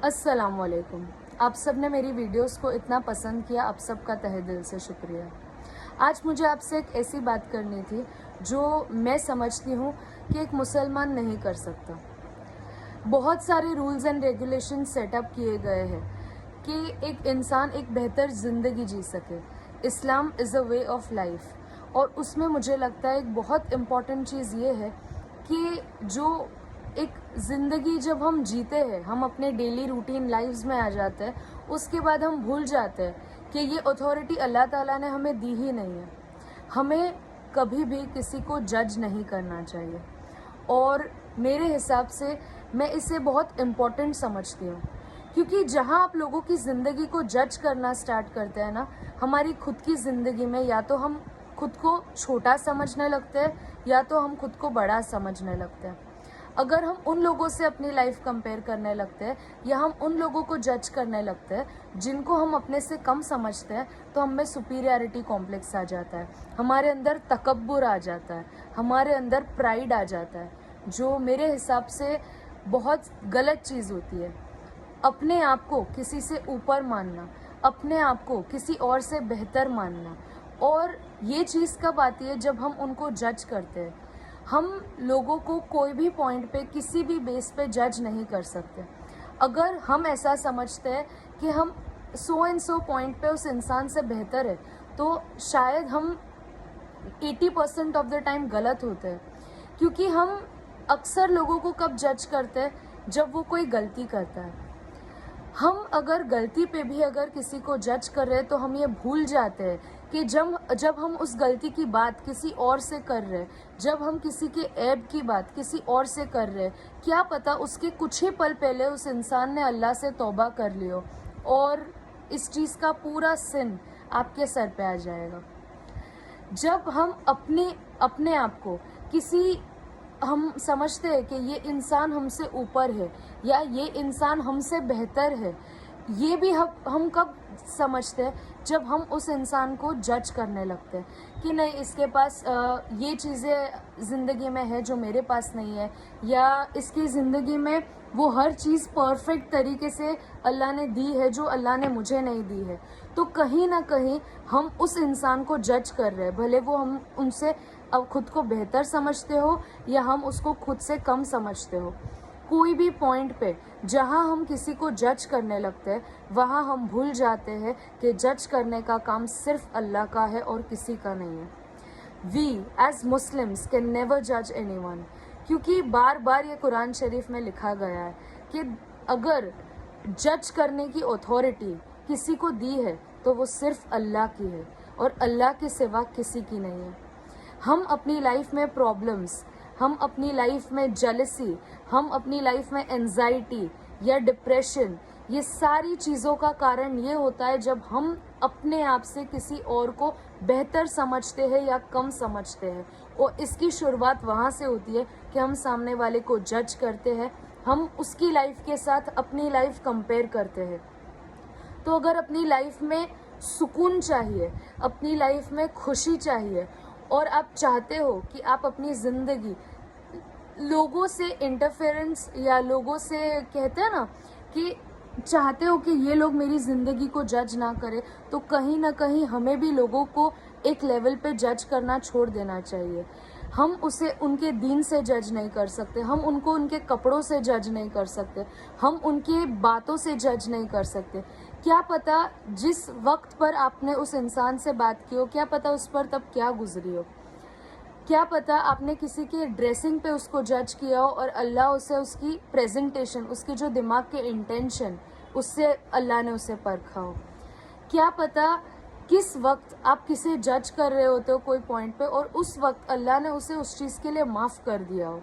अस्सलामुअलैकुम। आप सब ने मेरी वीडियोस को इतना पसंद किया, आप सबका तहे दिल से शुक्रिया। आज मुझे आपसे एक ऐसी बात करनी थी जो मैं समझती हूँ कि एक मुसलमान नहीं कर सकता। बहुत सारे रूल्स एंड रेगुलेशन सेटअप किए गए हैं कि एक इंसान एक बेहतर ज़िंदगी जी सके। Islam is a way of life, और उसमें मुझे लगता है एक बहुत इम्पॉर्टेंट चीज़ ये है कि जो एक ज़िंदगी जब हम जीते हैं, हम अपने डेली रूटीन लाइफ्स में आ जाते हैं, उसके बाद हम भूल जाते हैं कि ये अथॉरिटी अल्लाह ताला ने हमें दी ही नहीं है। हमें कभी भी किसी को जज नहीं करना चाहिए, और मेरे हिसाब से मैं इसे बहुत इम्पोर्टेंट समझती हूँ, क्योंकि जहाँ आप लोगों की ज़िंदगी को जज करना स्टार्ट करते हैं ना, हमारी खुद की ज़िंदगी में या तो हम खुद को छोटा समझने लगते हैं या तो हम खुद को बड़ा समझने लगते हैं। अगर हम उन लोगों से अपनी लाइफ कंपेयर करने लगते हैं या हम उन लोगों को जज करने लगते हैं जिनको हम अपने से कम समझते हैं, तो हम में सुपीरियरिटी कॉम्प्लेक्स आ जाता है, हमारे अंदर तकब्बुर आ जाता है, हमारे अंदर प्राइड आ जाता है, जो मेरे हिसाब से बहुत गलत चीज़ होती है। अपने आप को किसी से ऊपर मानना, अपने आप को किसी और से बेहतर मानना, और ये चीज़ कब आती है? जब हम उनको जज करते हैं। हम लोगों को कोई भी पॉइंट पे, किसी भी बेस पे जज नहीं कर सकते। अगर हम ऐसा समझते हैं कि हम सो एंड सो पॉइंट पे उस इंसान से बेहतर है, तो शायद हम 80% ऑफ द टाइम गलत होते हैं, क्योंकि हम अक्सर लोगों को कब जज करते हैं? जब वो कोई गलती करता है। हम अगर गलती पे भी अगर किसी को जज कर रहे हैं, तो हम ये भूल जाते हैं कि जब हम उस गलती की बात किसी और से कर रहे हैं, जब हम किसी के ऐब की बात किसी और से कर रहे हैं, क्या पता उसके कुछ ही पल पहले उस इंसान ने अल्लाह से तौबा कर लियो और इस चीज़ का पूरा सिन आपके सर पे आ जाएगा। जब हम अपने आप को हम समझते हैं कि ये इंसान हमसे ऊपर है या ये इंसान हमसे बेहतर है, ये भी हम कब समझते हैं? जब हम उस इंसान को जज करने लगते हैं कि नहीं, इसके पास ये चीज़ें ज़िंदगी में है जो मेरे पास नहीं है, या इसकी ज़िंदगी में वो हर चीज़ परफेक्ट तरीके से अल्लाह ने दी है जो अल्लाह ने मुझे नहीं दी है। तो कहीं ना कहीं हम उस इंसान को जज कर रहे हैं, भले वो हम उनसे अब खुद को बेहतर समझते हो या हम उसको खुद से कम समझते हो। कोई भी पॉइंट पे जहाँ हम किसी को जज करने लगते हैं, वहाँ हम भूल जाते हैं कि जज करने का काम सिर्फ अल्लाह का है और किसी का नहीं है। We as Muslims can never जज एनीवन, क्योंकि बार बार ये कुरान शरीफ में लिखा गया है कि अगर जज करने की अथॉरिटी किसी को दी है तो वो सिर्फ अल्लाह की है, और अल्लाह के सिवा किसी की नहीं है। हम अपनी लाइफ में प्रॉब्लम्स, हम अपनी लाइफ में जेलसी, हम अपनी लाइफ में एंजाइटी या डिप्रेशन, ये सारी चीज़ों का कारण ये होता है जब हम अपने आप से किसी और को बेहतर समझते हैं या कम समझते हैं। और इसकी शुरुआत वहाँ से होती है कि हम सामने वाले को जज करते हैं, हम उसकी लाइफ के साथ अपनी लाइफ कंपेयर करते हैं। तो अगर अपनी लाइफ में सुकून चाहिए, अपनी लाइफ में खुशी चाहिए, और आप चाहते हो कि आप अपनी ज़िंदगी लोगों से इंटरफेरेंस या लोगों से, कहते हैं ना कि चाहते हो कि ये लोग मेरी ज़िंदगी को जज ना करें, तो कहीं ना कहीं हमें भी लोगों को एक लेवल पे जज करना छोड़ देना चाहिए। हम उसे उनके दीन से जज नहीं कर सकते, हम उनको उनके कपड़ों से जज नहीं कर सकते, हम उनकी बातों से जज नहीं कर सकते। क्या पता जिस वक्त पर आपने उस इंसान से बात की हो, क्या पता उस पर तब क्या गुजरी हो, क्या पता आपने किसी के ड्रेसिंग पे उसको जज किया हो और अल्लाह उसे उसकी प्रेजेंटेशन, उसके जो दिमाग के इंटेंशन, उससे अल्लाह ने उसे परखा हो। क्या पता किस वक्त आप किसे जज कर रहे होते हो कोई पॉइंट पे, और उस वक्त अल्लाह ने उसे उस चीज़ के लिए माफ़ कर दिया हो।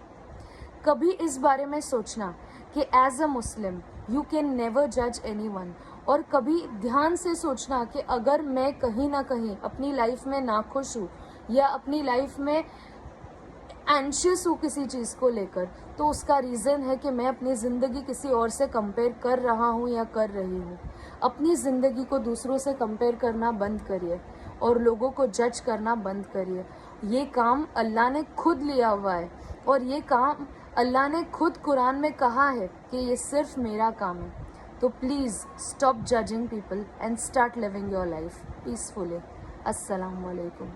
कभी इस बारे में सोचना कि as a Muslim you can never जज एनीवन, और कभी ध्यान से सोचना कि अगर मैं कहीं ना कहीं अपनी लाइफ में नाखुश हूँ या अपनी लाइफ में एंशियस हूँ किसी चीज़ को लेकर, तो उसका रीज़न है कि मैं अपनी ज़िंदगी किसी और से कंपेयर कर रहा हूँ या कर रही हूँ। अपनी ज़िंदगी को दूसरों से कंपेयर करना बंद करिए और लोगों को जज करना बंद करिए। ये काम अल्लाह ने खुद लिया हुआ है, और ये काम अल्लाह ने खुद कुरान में कहा है कि ये सिर्फ मेरा काम है। तो please stop judging people and start living your life peacefully. अस्सलाम वालेकुम।